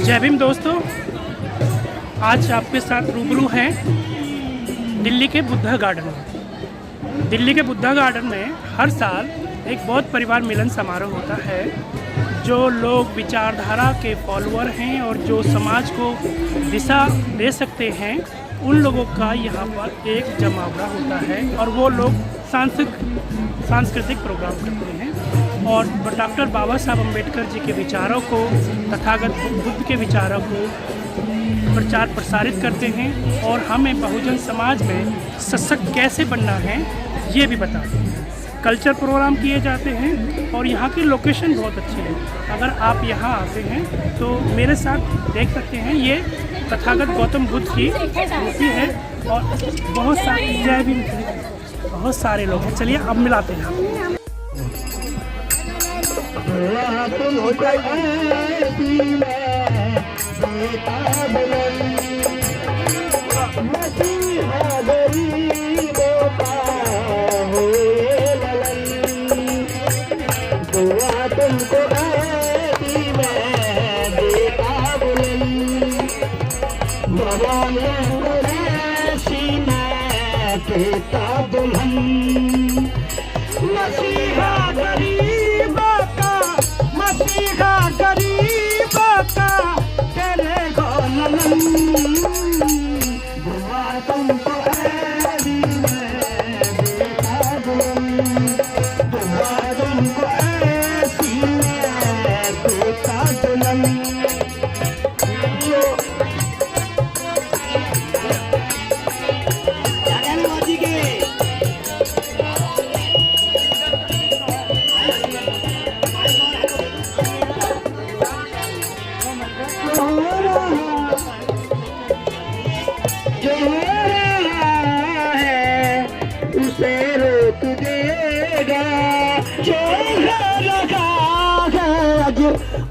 जय भीम दोस्तों, आज आपके साथ रूबरू हैं दिल्ली के बुद्धा गार्डन में। दिल्ली के बुद्धा गार्डन में हर साल एक बहुत परिवार मिलन समारोह होता है। जो लोग विचारधारा के फॉलोअर हैं और जो समाज को दिशा दे सकते हैं, उन लोगों का यहाँ पर एक जमावड़ा होता है और वो लोग सांस्कृतिक प्रोग्राम करते हैं और डॉक्टर बाबा साहब अम्बेडकर जी के विचारों को, तथागत बुद्ध के विचारों को प्रचार प्रसारित करते हैं और हमें बहुजन समाज में सशक्त कैसे बनना है ये भी बताते हैं। कल्चर प्रोग्राम किए जाते हैं और यहाँ की लोकेशन बहुत अच्छी है। अगर आप यहाँ आते हैं तो मेरे साथ देख सकते हैं, ये तथागत गौतम बुद्ध की मूर्ति है और बहुत सारे लोग हैं। चलिए अब मिलाते हैं।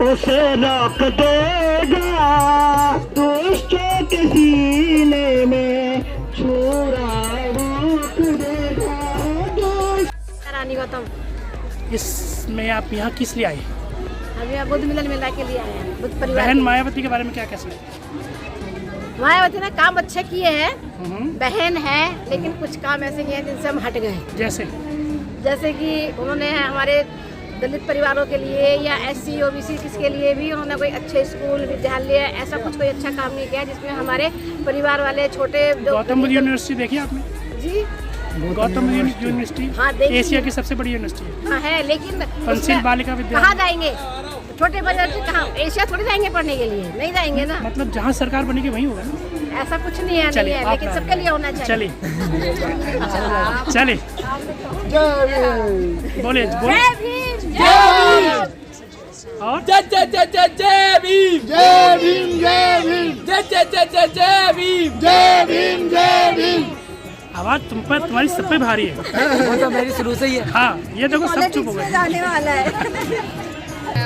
उसे रोक देगा दुष्टों के सीने में छुरा रोक देगा। रानी गौतम, इसमें आप यहाँ किस लिए आए? हम यहाँ बुद्ध मिलन मेला के लिए आए हैं। बुद्ध परिवार। बहन मायावती के बारे में क्या कह सकते? मायावती ने काम अच्छे किए हैं, बहन है, लेकिन कुछ काम ऐसे किए हैं जिनसे हम हट गए। जैसे कि उन्होंने हमारे दलित परिवारों के लिए या SC OBC किसके लिए भी उन्होंने कोई अच्छे स्कूल विद्यालय ऐसा कुछ कोई अच्छा काम नहीं किया जिसमें हमारे परिवार वाले छोटे। गौतम बुद्ध यूनिवर्सिटी देखी आपने? जी, गौतम बुद्ध यूनिवर्सिटी हाँ, एशिया की सबसे बड़ी यूनिवर्सिटी हाँ है, लेकिन पंचशील बालिका विद्यालय कहाँ जाएंगे? छोटे बच्चे कहाँ एशिया थोड़ी जाएंगे पढ़ने के लिए? नहीं जाएंगे ना। मतलब जहाँ सरकार बनेगी वहीं होगा ना। ऐसा कुछ नहीं है, नहीं है, लेकिन सबके लिए होना चाहिए। चलिए बोले जय भीम, और जय जय जय जय जय भीम, जय भीम, जय भीम, जय जय जय जय जय भीम, जय भीम, जय भीम। आवाज तुम्हारी सब पे भारी है। वो तो मेरी शुरू से ही है। हाँ, ये देखो सब चुप हो गए। जाने वाला है।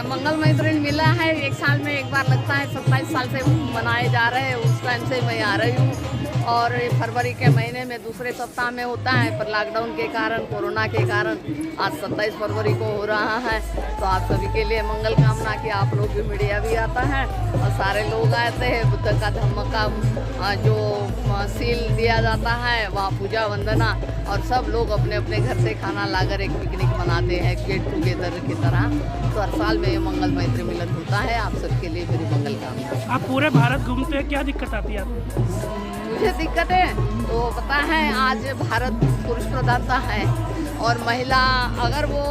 मंगलमय दिन मिला है, एक साल में एक बार लगता है। 27 साल से मनाए जा रहे हैं, उस टाइम से मैं आ रही हूँ। और फरवरी के महीने में दूसरे सप्ताह में होता है, पर लॉकडाउन के कारण, कोरोना के कारण आज 27 फरवरी को हो रहा है। तो आप सभी के लिए मंगल कामना कि आप लोग भी, मीडिया भी आता है और सारे लोग आते हैं। बुद्ध का धम्म का जो सील दिया जाता है, वहाँ पूजा वंदना, और सब लोग अपने अपने घर से खाना लाकर एक पिकनिक मनाते हैं, गेट टुगेदर की तरह। तो हर साल में ये मंगल मैत्री मिलन होता है। आप सबके लिए मेरी मंगल कामना। आप पूरे भारत घूमते हैं, क्या दिक्कत आती है आपको? मुझे दिक्कत है तो पता है, आज भारत पुरुष प्रधानता है और महिला अगर वो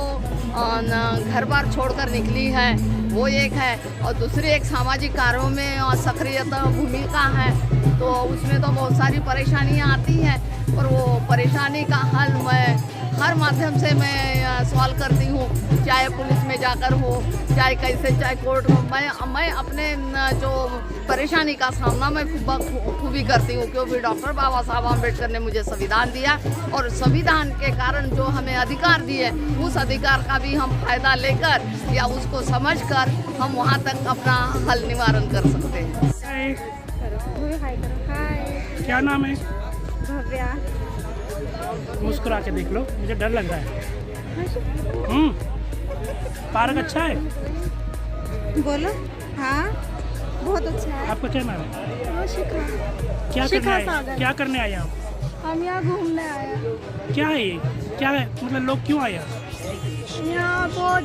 घर बार छोड़कर निकली है वो एक है, और दूसरी एक सामाजिक कार्यों में सक्रियता भूमिका है, तो उसमें तो बहुत सारी परेशानियां आती हैं। पर वो परेशानी का हल मैं हर माध्यम से मैं सॉल्व करती हूँ, चाहे पुलिस में जाकर हो, चाहे कैसे, चाहे कोर्ट हो। मैं अपने जो परेशानी का सामना मैं खूबी करती हूँ, क्योंकि डॉक्टर बाबा साहब अम्बेडकर ने मुझे संविधान दिया और संविधान के कारण जो हमें अधिकार दिए, उस अधिकार का भी हम फायदा लेकर या उसको समझकर हम वहाँ तक अपना हल निवारण कर सकते हैं। क्या नाम है? भव्या। मुस्कुरा के देख लो, मुझे डर लग रहा है। पार्क अच्छा है? बोलो। हाँ, बहुत अच्छा है। आपका क्या नाम है? वो शिखा। क्या करने शिखा आए? सागर। क्या करने आए आप? हम यहाँ घूमने आए हैं। क्या है ये? क्या है मतलब लोग क्यों आए यहाँ? यहाँ बहुत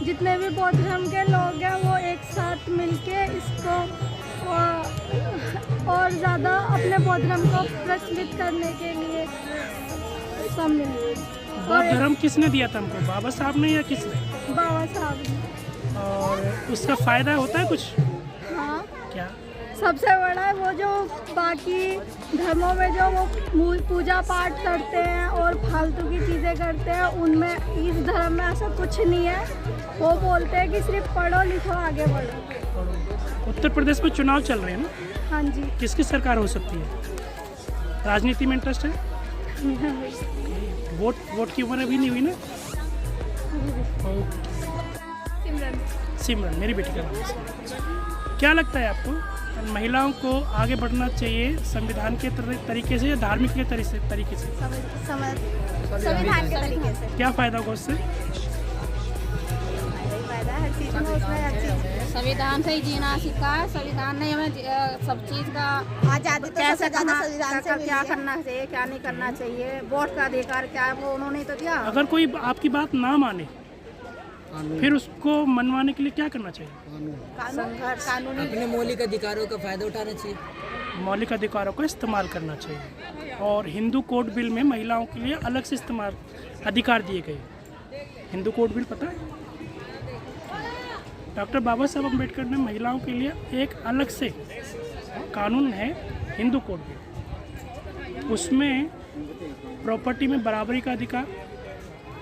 जितने भी बौद्ध धर्म के लोग हैं वो एक साथ मिलके इसको और ज़्यादा अपने बौद्ध धर्म को प्रचलित करने के लिए सब मिलके। बौद्ध धर्म किसने दिया था हमको, बाबा साहब ने या किसने? बाबा साहब ने। और उसका फ़ायदा होता है कुछ? हाँ, क्या? सबसे बड़ा है वो जो बाकी धर्मों में जो वो पूजा पाठ करते हैं और फालतू की चीज़ें करते हैं, उनमें इस धर्म में ऐसा कुछ नहीं है। वो बोलते हैं कि सिर्फ पढ़ो लिखो आगे बढ़ो। उत्तर प्रदेश में चुनाव चल रहे हैं ना, हाँ जी। किसकी सरकार हो सकती है? राजनीति में इंटरेस्ट है? वोट की उम्र अभी नहीं हुई ना? सिमरन मेरी बेटी का नाम है। क्या लगता है आपको, महिलाओं को आगे बढ़ना चाहिए संविधान के तरीके से या धार्मिक के तरीके से? संविधान के तरीके से। क्या फ़ायदा होगा उससे? फायदा हर चीज़ में, उसमें हर चीज़। संविधान से ही जीना सीखा है। संविधान ने हमें सब चीज़ का आज़ादी तो कैसे संविधान से मिली क्या है। करना चाहिए, क्या नहीं करना चाहिए, वोट का अधिकार क्या है वो उन्होंने तो दिया। अगर कोई आपकी बात ना माने फिर उसको मनवाने के लिए क्या करना चाहिए? कानूनी अपने मौलिक अधिकारों का फायदा उठाना चाहिए। मौलिक अधिकारों का इस्तेमाल करना चाहिए। और हिंदू कोड बिल में महिलाओं के लिए अलग से इस्तेमाल अधिकार दिए गए। हिंदू कोड बिल पता है? डॉक्टर बाबा साहब अम्बेडकर ने महिलाओं के लिए एक अलग से कानून है, हिंदू कोड बिल। उसमें प्रॉपर्टी में बराबरी का अधिकार,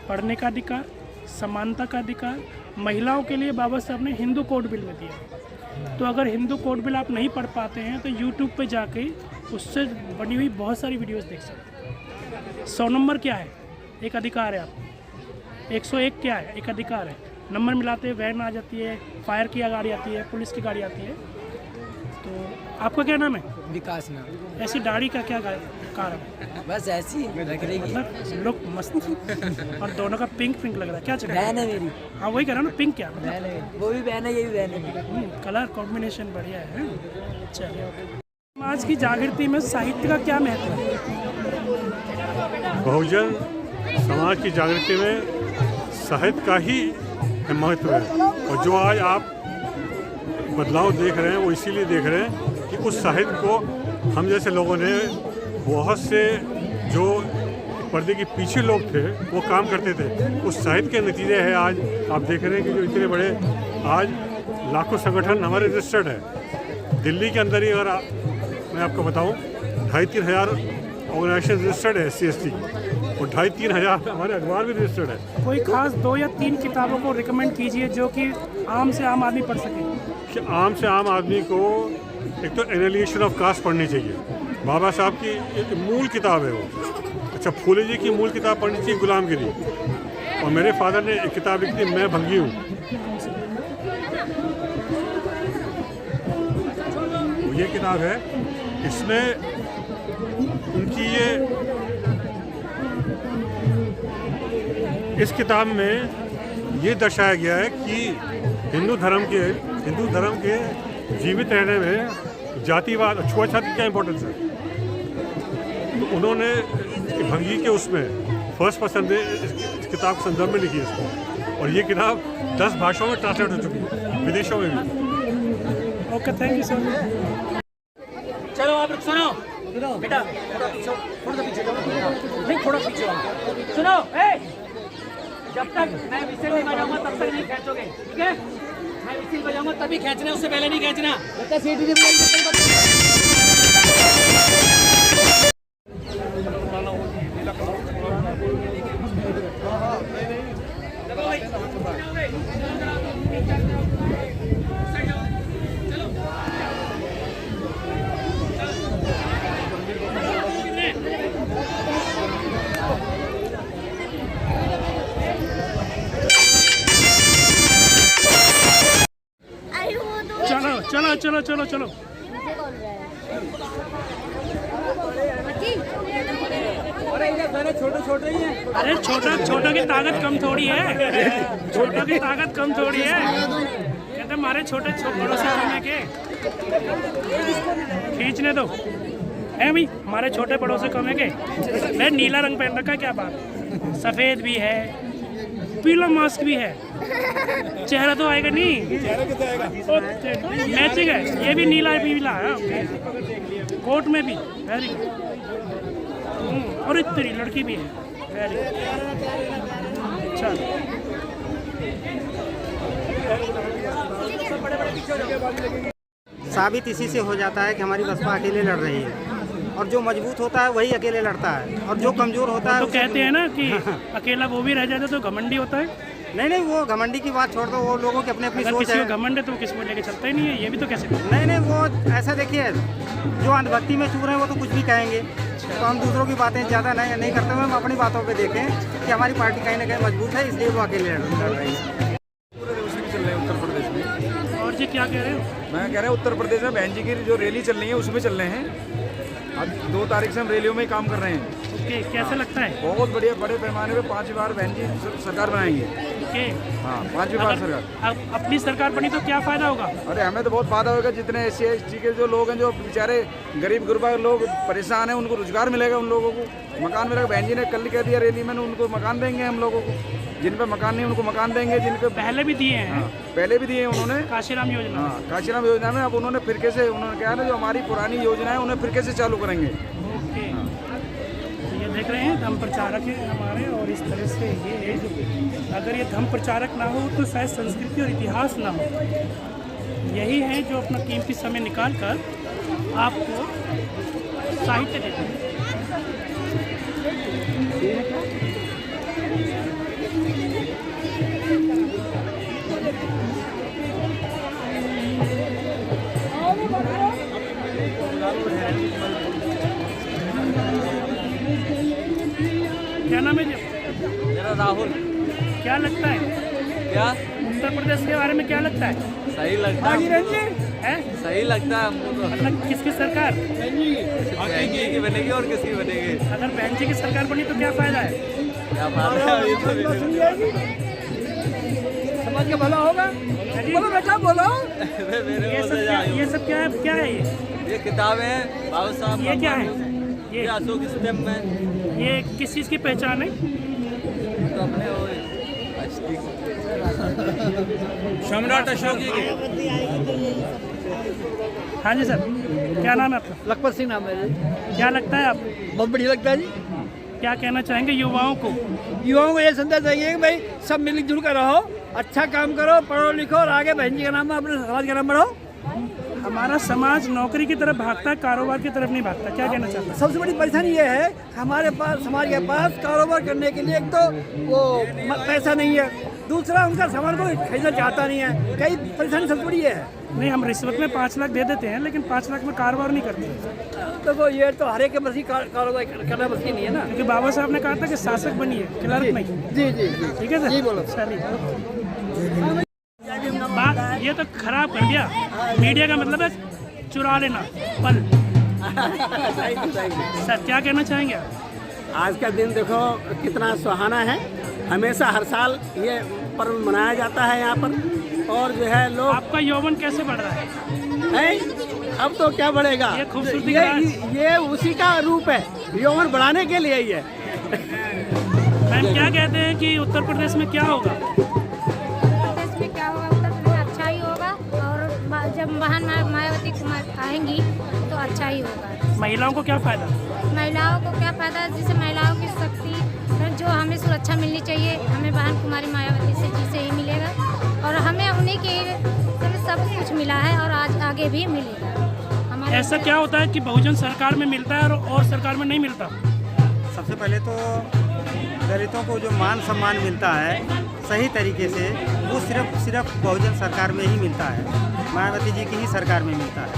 पढ़ने का अधिकार, समानता का अधिकार महिलाओं के लिए बाबा साहब ने हिंदू कोड बिल में दिया। तो अगर हिंदू कोड बिल आप नहीं पढ़ पाते हैं तो यूट्यूब पे जाके उससे बनी हुई बहुत सारी वीडियोस देख सकते हैं। 100 नंबर क्या है? एक अधिकार है आपको। 101 क्या है? एक अधिकार है। नंबर मिलाते हैं वैन आ जाती है, फायर की गाड़ी आती है, पुलिस की गाड़ी आती है। तो आपका क्या नाम है? विकास नाम। ऐसी दाढ़ी का क्या कारण है? बस ऐसी रख रही मतलब लुक मस्त और दोनों का पिंक पिंक लग रहा है। क्या चल रहा है? बहन है मेरी। हाँ वही कह रहा हूँ ना, पिंक क्या मतलब? बहन है, वो भी बहन है, ये भी बहन है। कलर कॉम्बिनेशन बढ़िया है। चलिए, समाज की जागृति में साहित्य का क्या महत्व है? बहुजन समाज की जागृति में साहित्य का ही महत्व है। और जो आज आप बदलाव देख रहे हैं वो इसीलिए देख रहे हैं कि उस साहित्य को हम जैसे लोगों ने, बहुत से जो पर्दे के पीछे लोग थे वो काम करते थे, उस साहित्य के नतीजे हैं। आज आप देख रहे हैं कि जो इतने बड़े आज लाखों संगठन हमारे रजिस्टर्ड है। दिल्ली के अंदर ही अगर मैं आपको बताऊं 2,500-3 हज़ार ऑर्गेनाइजेशन रजिस्टर्ड है SC/ST, और 2,500-3 हज़ार हमारे अखबार भी रजिस्टर्ड है। कोई खास 2 या 3 किताबों को रिकमेंड कीजिए जो कि आम से आम आदमी पढ़ सके। कि आम से आम आदमी को एक तो एनालिएशन ऑफ कास्ट पढ़नी चाहिए। बाबा साहब की एक मूल किताब है वो। अच्छा, फूले जी की मूल किताब पढ़नी चाहिए, गुलामगिरी। और मेरे फादर ने एक किताब लिखी थी, मैं भंगी हूँ। ये किताब है, इसमें उनकी इस किताब में ये दर्शाया गया है कि हिंदू धर्म के जीवित रहने में जातिवाद, छुआछूत की क्या इम्पोर्टेंस है। तो उन्होंने भंगी के उसमें फर्स्ट पर्सन ने इस किताब के संदर्भ में लिखी है इसको। और ये किताब 10 भाषाओं में ट्रांसलेट हो चुकी है, विदेशों में भी। Okay, thank you sir. चलो आप लोग सुनो बेटा, थोड़ा पीछे सुनो। जब तक मैं विसिल नहीं बजाऊंगा तब तक नहीं खींचोगे, ठीक है? मैं विसिल बजाऊंगा तभी खींचना, उससे पहले नहीं खींचना। चलो चलो चलो चलो। छोटे छोटे ही हैं। अरे छोटों की ताकत कम थोड़ी है, छोटों की ताकत कम थोड़ी है। कहते हमारे छोटे बड़ों से कम है के। खींचने दो है भाई, हमारे छोटे बड़ों से कम है के? मैं नीला रंग पहन रखा है, क्या बात, सफ़ेद भी है, पीला मास्क भी है, चेहरा तो आएगा नहीं, मैचिंग है, ये भी नीला पीला है, कोट में भी, वेरी गुड। और इतनी लड़की भी है, वेरी गुड। चल साबित इसी से हो जाता है कि हमारी बसपा अकेले लड़ रही है, और जो मजबूत होता है वही अकेले लड़ता है, और जो कमजोर होता है तो कहते हैं ना कि अकेला वो भी रह जाता तो घमंडी होता है। नहीं, वो घमंडी की बात छोड़ दो, वो लोगों की अपनी अपनी अगर सोच किसी है। को घमंड है तो वो किसी को लेके चलता ही नहीं है, ये भी तो कैसे? नहीं, वो ऐसा देखिए, जो अंधभक्ति में चूर हैं वो तो कुछ भी कहेंगे, तो हम दूसरों की बातें ज़्यादा नहीं करते हुए हम अपनी बातों पे देखें कि हमारी पार्टी कहीं ना कहीं मजबूत है, इसलिए वो अकेले लड़ रही है। चल रहे हैं उत्तर प्रदेश में। और जी क्या कह रहे हो? मैं कह रहा हूँ उत्तर प्रदेश में बहन जी की जो रैली चल रही है उसमें चल रहे हैं। अब 2 तारीख से हम रैलियों में ही काम कर रहे हैं। ओके, कैसा लगता है? बहुत बढ़िया, बड़े पैमाने पे 5 बार बहन जी सरकार बनाएंगे। ओके, हाँ, 5वीं बार सरकार। अब अपनी सरकार बनी तो क्या फ़ायदा होगा? अरे हमें तो बहुत फायदा होगा, जितने SC/ST के जो लोग हैं, जो बेचारे गरीब गुरबा लोग परेशान हैं, उनको रोजगार मिलेगा, उन लोगों को मकान मिलेगा। बहन जी ने कल कह दिया रैली में, उनको मकान देंगे हम लोगों को, जिन पे मकान नहीं उनको मकान देंगे, जिन पे पहले भी दिए हैं। पहले भी दिए उन्होंने, काशीराम योजना। हाँ, काशीराम योजना में। अब उन्होंने फिरके से, उन्होंने कहा ना जो हमारी पुरानी योजना है उन्हें फिरके से चालू करेंगे। ओके, ये देख रहे हैं धर्म प्रचारक हैं हमारे, और इस तरह से ये अगर ये धर्म प्रचारक ना हो तो शायद संस्कृति और इतिहास ना हो। यही है जो अपना कीमती समय निकाल कर आपको साहित्य देते हैं। क्या नाम है जी? मेरा राहुल। क्या लगता है? क्या उत्तर प्रदेश के बारे में क्या लगता है? सही लगता है, सही लगता है हमको तो। मतलब किसकी सरकार? बहन जी की बनेगी और किसकी बनेगी? अगर बहन जी की सरकार बनी तो क्या फायदा है? क्या बात है, ये तो समाज का भला होगा। बोलो बेटा, बोलो। ये सब क्या है ये किताबें हैं बाबू साहब। ये क्या है? ये अशोक स्तंभ में। ये किस चीज़ की पहचान है? तो अपने वो सम्राट अशोक जी की। हाँ जी सर, क्या नाम है आपका? लखपत सिंह नाम है जी। क्या लगता है आपको? बहुत बढ़िया लगता है जी। क्या कहना चाहेंगे युवाओं को? युवाओं को ये संदेश देंगे कि भाई सब मिलजुल कर रहो, अच्छा काम करो, पढ़ो लिखो, और आगे बहन जी का नाम अपने समाज का नाम बढ़ाओ। हमारा समाज नौकरी की तरफ भागता है, कारोबार की तरफ नहीं भागता। क्या कहना चाहता है? सबसे बड़ी परेशानी ये है हमारे पास, समाज के पास कारोबार करने के लिए एक तो वो पैसा नहीं है, दूसरा उनका सामान को खरीदना चाहता नहीं है। कई परेशानी सबसे बड़ी ये है। नहीं, हम रिश्वत में 5 लाख दे देते हैं, लेकिन 5 लाख में कारोबार नहीं करते। तो वो ये तो हर एक के बस ही कारोबार करना बस की नहीं है ना। क्योंकि बाबा साहब ने कहा था कि शासक बनिए, क्लर्क नहीं। जी जी ठीक है सर? जी बोलो। चलिए, बात ये तो खराब कर दिया। मीडिया का मतलब है चुरा लेना पल। सर क्या कहना चाहेंगे आप? आज का दिन देखो कितना सुहाना है। हमेशा हर साल ये पर्व मनाया जाता है यहाँ पर, और जो है लोग। आपका यौवन कैसे बढ़ रहा है? अब तो क्या बढ़ेगा, ये खूबसूरती ये उसी का रूप है, यौवन बढ़ाने के लिए ही है। मैम क्या कहते हैं कि उत्तर प्रदेश में क्या होगा? प्रदेश में क्या होगा? उत्तर प्रदेश में अच्छा ही होगा, और जब महान मायावती कुमार आएंगी तो अच्छा ही होगा। महिलाओं को क्या फायदा? महिलाओं को क्या फायदा? जिससे महिलाओं की शक्ति जो हमें सुरक्षा मिलनी चाहिए, हमें बहन कुमारी मायावती जी से ही मिलेगा, और हमें उन्हीं के सब कुछ मिला है और आज आगे भी मिलेगा। ऐसा क्या होता है कि बहुजन सरकार में मिलता है और सरकार में नहीं मिलता? सबसे पहले तो दलितों को जो मान सम्मान मिलता है सही तरीके से, वो सिर्फ बहुजन सरकार में ही मिलता है, मायावती जी की ही सरकार में मिलता है।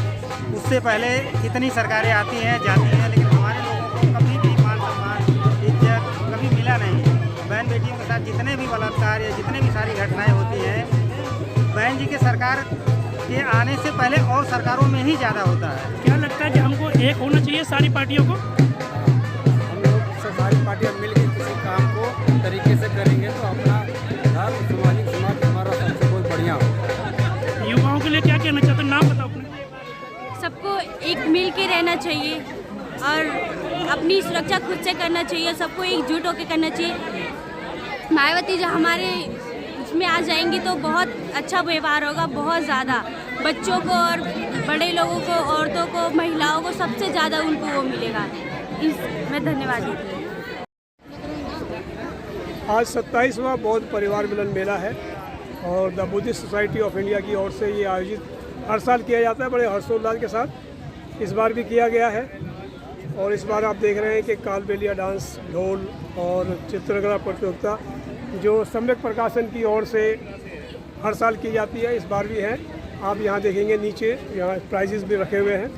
उससे पहले कितनी सरकारें आती हैं जाती हैं, लेकिन हमारे लोगों को कभी भी मान सम्मान इज्जत कभी मिला नहीं। बहन बेटियों के साथ जितने भी बलात्कार या जितने भी सारी घटनाएं होती हैं, बहन जी के सरकार के आने से पहले और सरकारों में ही ज़्यादा होता है। क्या लगता है कि हमको एक होना चाहिए सारी पार्टियों को? हम लोग सारी पार्टियाँ मिलकर किसी काम को तरीके से करेंगे तो अपना सामाजिक समाज हमारा सबसे बहुत बढ़िया हो। युवाओं के लिए क्या कहना चाहते हैं? नाम बताओ अपने। सबको एक मिल के रहना चाहिए और अपनी सुरक्षा खुद से करना चाहिए, सबको एकजुट होकर करना चाहिए। मायावती जो हमारे इसमें आ जाएंगी तो बहुत अच्छा व्यवहार होगा, बहुत ज़्यादा बच्चों को और बड़े लोगों को, औरतों को, महिलाओं को सबसे ज़्यादा उनको वो मिलेगा। मैं धन्यवाद देती हूँ। आज 27वां बौद्ध परिवार मिलन मेला है और the Buddhist society of India की ओर से ये आयोजित हर साल किया जाता है बड़े हर्षोल्लास के साथ। इस बार भी किया गया है और इस बार आप देख रहे हैं कि कालबेलिया डांस, ढोल और चित्रकला प्रतियोगिता जो सम्यक प्रकाशन की ओर से हर साल की जाती है, इस बार भी है। आप यहाँ देखेंगे नीचे यहाँ प्राइजेस भी रखे हुए हैं।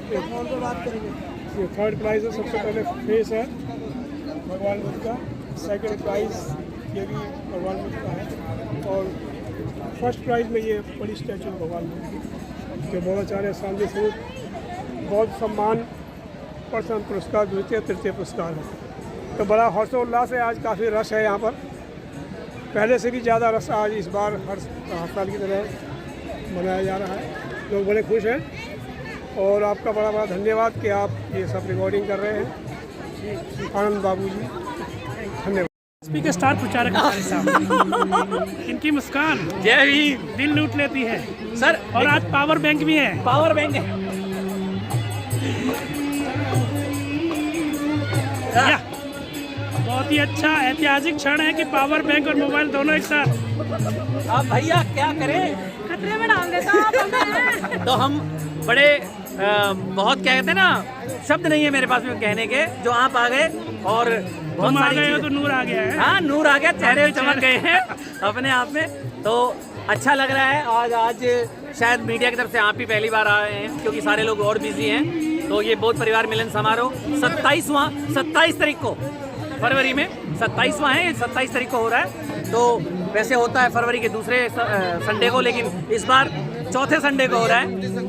ये थर्ड प्राइज़ है, सबसे पहले फेस है भगवान बुद्ध का, सेकंड प्राइज़ ये भी भगवान बुद्ध का है और फर्स्ट प्राइज़ में ये बड़ी स्टैचू भगवान बुद्ध की जो बौद्धाचार्य शांति स्वरूप बौद्ध सम्मान प्रथम पुरस्कार, द्वितीय तृतीय पुरस्कार है। तो बड़ा हर्षोल्लास है, आज काफ़ी रश है यहाँ पर, पहले से भी ज़्यादा रश आज इस बार हर साल की तरह मनाया जा रहा है। लोग बड़े खुश हैं और आपका बड़ा बड़ा धन्यवाद कि आप ये सब रिकॉर्डिंग कर रहे हैं। आनंद बाबू जी धन्यवाद। स्पीकर स्टार प्रचारक हमारे सामने, इनकी मुस्कान जय भीम दिल लूट लेती है सर। और आज पावर बैंक भी है, पावर बैंक है। बहुत ही अच्छा ऐतिहासिक क्षण है कि पावर बैंक और मोबाइल दोनों एक साथ। अब भैया क्या करें, खतरे में डाल देता आप। तो हम बड़े बहुत क्या कहते हैं ना, शब्द नहीं है मेरे पास में कहने के, जो आप आ गए और बहुत आ सारी गए हो चीजें- तो नूर आ गया है। हाँ, नूर आ गया, चेहरे चमक गए हैं अपने आप में, तो अच्छा लग रहा है। आज शायद मीडिया की तरफ से आप ही पहली बार आए हैं क्योंकि सारे लोग और बिजी हैं। तो ये बौद्ध परिवार मिलन समारोह 27 तारीख को फरवरी में 27वां है, 27 तारीख को हो रहा है। तो वैसे होता है फरवरी के दूसरे संडे को, लेकिन इस बार चौथे संडे को हो रहा है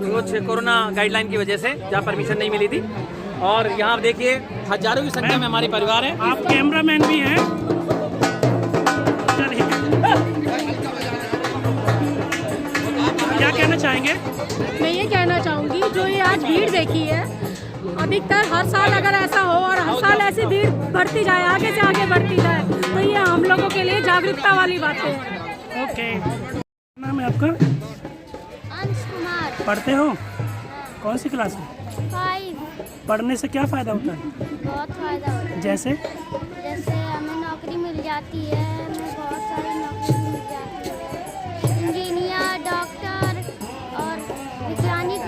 कुछ कोरोना गाइडलाइन की वजह से, जहाँ परमिशन नहीं मिली थी। और यहाँ देखिए हजारों की संख्या में हमारे परिवार है। आप कैमरामैन भी हैं। क्या कहना चाहेंगे? मैं ये कहना चाहूँगी, जो ये आज भीड़ देखी है, अधिकतर हर साल अगर ऐसा हो और हर साल ऐसी भीड़ बढ़ती जाए, आगे से आगे बढ़ती जाए, तो ये हम लोगों के लिए जागरूकता वाली बातें हैं। ओके, नाम है आपका? अंश कुमार। पढ़ते हो? कौन सी क्लास में? 5। पढ़ने से क्या फ़ायदा होता है? बहुत फायदा होता है। जैसे हमें नौकरी मिल जाती है, हमें बहुत सारी नौकरी मिल जाती है। इंजीनियर, डॉक्टर और वैज्ञानिक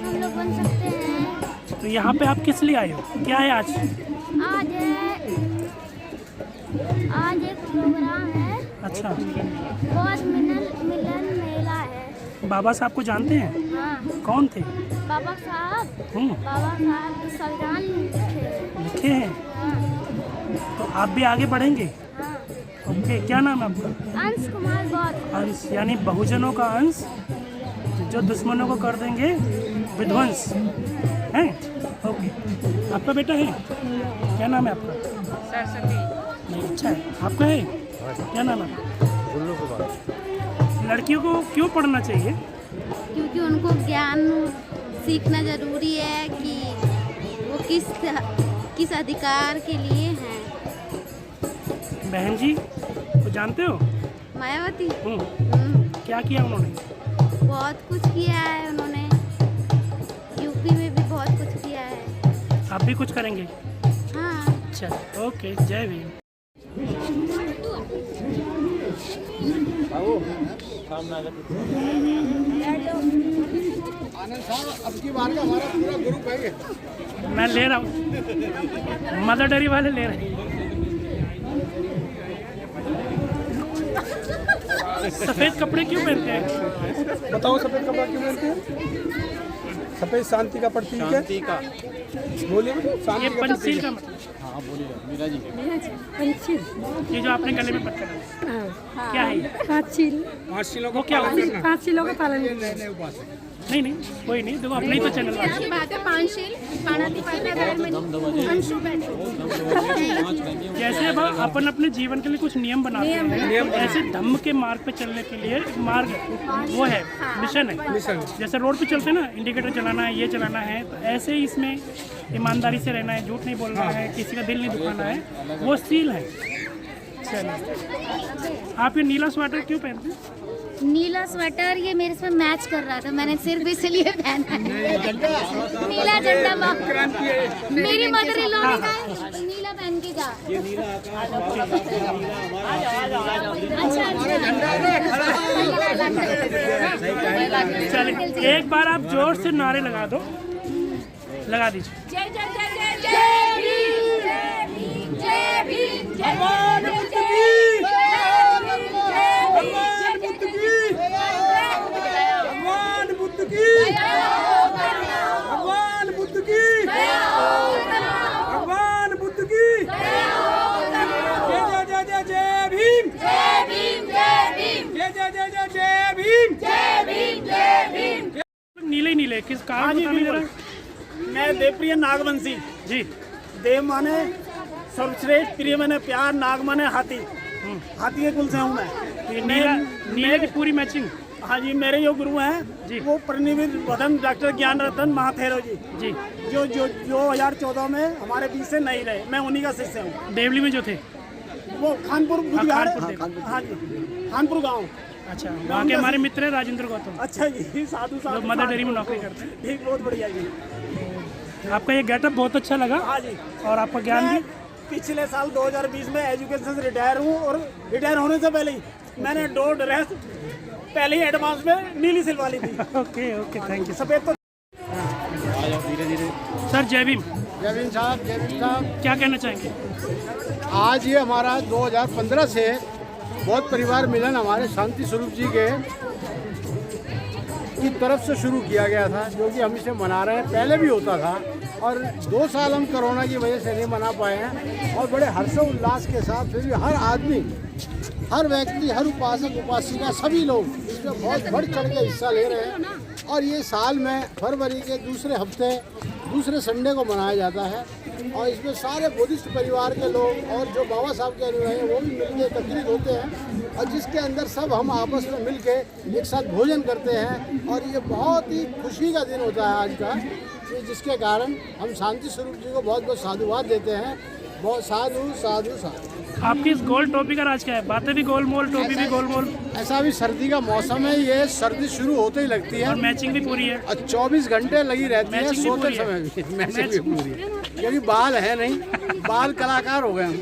हम लोग बन सकते हैं। तो यहाँ पे आप किस लिए आए हो? क्या है आज? आज एक प्रोग्राम है। अच्छा, बौद्ध मिलन मेला है। बाबा साहब को जानते हैं? हाँ। कौन थे? बाबा साहब संविधान लिखे हैं। हाँ। तो आप भी आगे बढ़ेंगे? हाँ। ओके, क्या नाम है आपका? अंश कुमार बौद्ध। अंश यानी बहुजनों का अंश, जो दुश्मनों को कर देंगे विध्वंस, हैं? ओके, आपका बेटा है? क्या नाम है आपका? सरस्वती। नहीं, अच्छा है। आपका है? क्या नाम है आपका? लड़कियों को क्यों पढ़ना चाहिए? क्योंकि उनको ज्ञान सीखना जरूरी है कि वो किस अधिकार के लिए हैं। बहन जी को जानते हो? मायावती क्या किया उन्होंने? बहुत कुछ किया है उन्होंने, यूपी में भी बहुत कुछ किया है। आप भी कुछ करेंगे? हाँ। अच्छा, ओके, जय भीम। मैं ले रहा हूँ, मदर डेयरी वाले ले रहे हैं। सफ़ेद कपड़े क्यों पहनते हैं? बताओ सफ़ेद कपड़ा क्यों पहनते हैं? सफ़ेद शांति का प्रतीक है। बोलिए, ये पंचशील का मतलब? हाँ बोलिए मीरा जी। ये जो आपने गले में पकड़ा है, क्या है ये? 5 शील। 5 शीलों को क्या होता है? 5 शीलों का पालन। नहीं कोई नहीं, देखो अपने ही तो चैनल वाले। की बात है पानशील पाणाती जैसे अब अपन अपने जीवन के लिए कुछ नियम बनाते हैं, ऐसे धम्म के मार्ग पे चलने के लिए एक मार्ग है, वो है मिशन है। जैसे रोड पे चलते हैं ना, इंडिकेटर चलाना है, ये चलाना है, तो ऐसे ही इसमें ईमानदारी से रहना है, झूठ नहीं बोलना है, किसी का दिल नहीं दुखाना है, वो सील है। चलिए, आप ये नीला स्वेटर क्यों पहनते हैं? नीला स्वेटर ये मेरे से मैच कर रहा था, मैंने सिर्फ इसलिए पहना है। नीला झंडा मेरी मदर इन लॉ ने कहा नीला पहन के जा। चलिए, एक बार आप जोर से नारे लगा दो, लगा दीजिए। जय जय जय जय जय भीम, जय भीम, जय भीम, जय नीले किस कारण मैं देवप्रिय नागवंशी जी। देव माने सर्वश्रेष्ठ, प्रिय माने प्यार, नाग माने हाथी, हाथी के कुल से हूँ मैं। नीले की पूरी मैचिंग। हाँ जी, मेरे जो गुरु हैं जी, वो परिनिविद वदन डॉक्टर ज्ञान रतन महाथेरो जी जो 2014 में हमारे बीच से नहीं रहे, मैं उन्हीं का शिष्य हूँ। देवली में जो थे वो खानपुर बुधगाड़, हाँ जी, खानपुर गाँव। अच्छा, वहाँ के हमारे मित्र हैं राजेंद्र गौतम। अच्छा जी, साधु साधु, मदर डेयरी में नौकरी करते हैं। ठीक, बहुत बढ़िया जी। आपका ये गेटअप बहुत अच्छा लगा। हाँ जी, और आपका ज्ञान भी। पिछले साल 2020 में एजुकेशन से रिटायर हूँ, और रिटायर होने से पहले ही मैंने 2 ड्रेस पहले ही एडवांस में नीली सिलवा ली थी। Okay, thank you. सफेद तो धीरे सर। जय भीम। जय भीम साहब, जय भीम साहब। क्या कहना चाहेंगे? आज ये हमारा 2015 से बहुत परिवार मिलन हमारे शांति स्वरूप जी के की तरफ से शुरू किया गया था, जो कि हम इसे मना रहे हैं। पहले भी होता था, और 2 साल हम कोरोना की वजह से नहीं मना पाए हैं, और बड़े हर्षोल्लास के साथ फिर भी हर आदमी, हर व्यक्ति, हर उपासक उपासिका, सभी लोग इसमें बहुत बढ़ चढ़ के हिस्सा ले रहे हैं। और ये साल में फरवरी के दूसरे हफ्ते, दूसरे संडे को मनाया जाता है, और इसमें सारे बुद्धिस्ट परिवार के लोग और जो बाबा साहब के अनुयायी हैं वो भी मिलकर एकत्रित होते हैं, और जिसके अंदर सब हम आपस में मिलकर एक साथ भोजन करते हैं। और ये बहुत ही खुशी का दिन होता है आज का, जिसके कारण हम शांति स्वरूप जी को बहुत बहुत साधुवाद देते हैं। बहुत साधु साधु साधु। आपकी इस गोल टोपी का राज क्या है? बातें भी गोलमोल, टोपी भी गोलमोल। ऐसा भी सर्दी का मौसम है, ये सर्दी शुरू होते ही लगती है, और मैचिंग भी पूरी है। 24 घंटे लगी रहती है, सोते समय भी मैचिंग भी पूरी, क्योंकि बाल है नहीं, बाल कलाकार हो गए हम।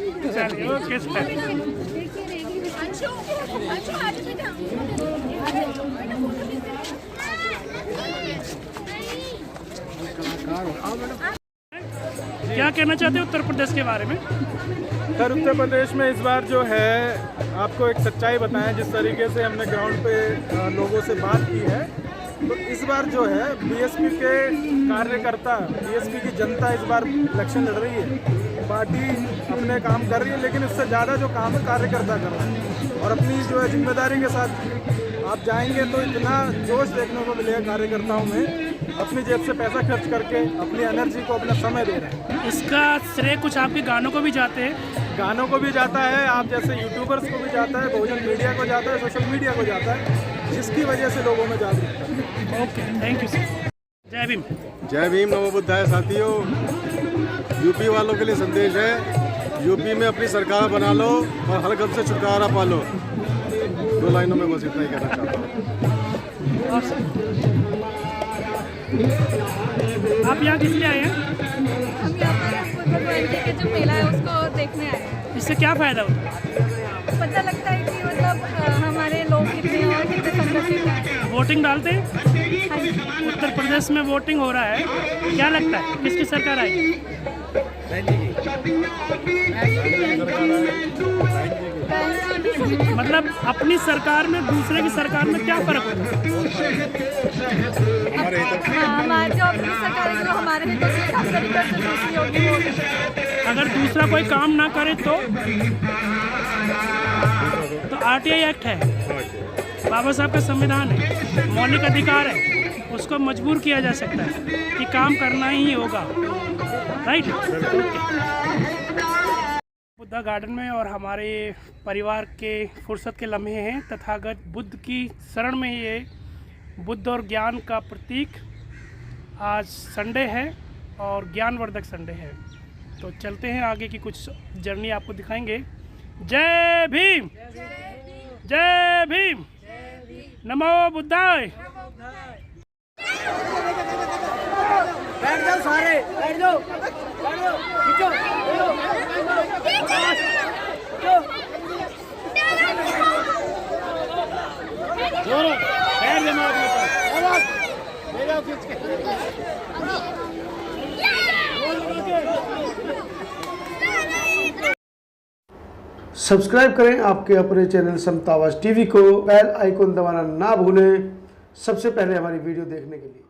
क्या कहना चाहते हैं उत्तर प्रदेश के बारे में? सर, उत्तर प्रदेश में इस बार जो है, आपको एक सच्चाई बताएं, जिस तरीके से हमने ग्राउंड पे लोगों से बात की है, तो इस बार जो है बीएसपी के कार्यकर्ता, बीएसपी की जनता इस बार इलेक्शन लड़ रही है। पार्टी अपने काम कर रही है, लेकिन इससे ज़्यादा जो काम है कार्यकर्ता कर रहा है, और अपनी जो है जिम्मेदारी के साथ आप जाएंगे तो इतना जोश देखने को मिलेगा कार्यकर्ताओं में, अपनी जेब से पैसा खर्च करके अपनी एनर्जी को, अपना समय दे रहे हैं। इसका श्रेय कुछ आपके गानों को भी जाते हैं? गानों को भी जाता है, आप जैसे यूट्यूबर्स को भी जाता है, बहुजन मीडिया को जाता है, सोशल मीडिया को जाता है, जिसकी वजह से लोगों में जागरूकता है। Okay, thank you sir. जय भीम। जय भीम, नमो बुद्धाय। साथियों, यूपी वालों के लिए संदेश है, यूपी में अपनी सरकार बना लो और हर गम से छुटकारा पा लो। 2 लाइनों में बस इतना ही कहना चाहता हूँ। आप यहाँ किस लिए आए हैं? हम यहाँ पे जो मेला है उसको देखने आए हैं। इससे क्या फ़ायदा होता है? पता लगता है कि मतलब हमारे लोग कितने और कितने संगठित हैं। वोटिंग डालते हैं? उत्तर प्रदेश में वोटिंग हो रहा है, क्या लगता है किसकी सरकार आएगी? मतलब अपनी सरकार में दूसरे की सरकार में क्या फर्क होता है? हमारी जो अपनी सरकार है, जो हमारे हितों से काम करेगी, दूसरी होगी वो। अगर दूसरा कोई काम ना करे तो RTI एक्ट है, बाबा साहब का संविधान है, मौलिक अधिकार है, उसको उसको मजबूर किया जा सकता है कि काम करना ही होगा, राइट। बुद्धा गार्डन में और हमारे परिवार के फुर्सत के लम्हे हैं। तथागत बुद्ध की शरण में ये बुद्ध और ज्ञान का प्रतीक। आज संडे है और ज्ञानवर्धक संडे है, तो चलते हैं आगे की कुछ जर्नी आपको दिखाएंगे। जय भीम, जय भीम, नमो बुद्धाय। बैठ जाओ सारे, बैठ जाओ, खींचो, सब्सक्राइब करें आपके अपने चैनल समता आवाज़ टीवी को, बेल आइकन दबाना ना भूलें सबसे पहले हमारी वीडियो देखने के लिए।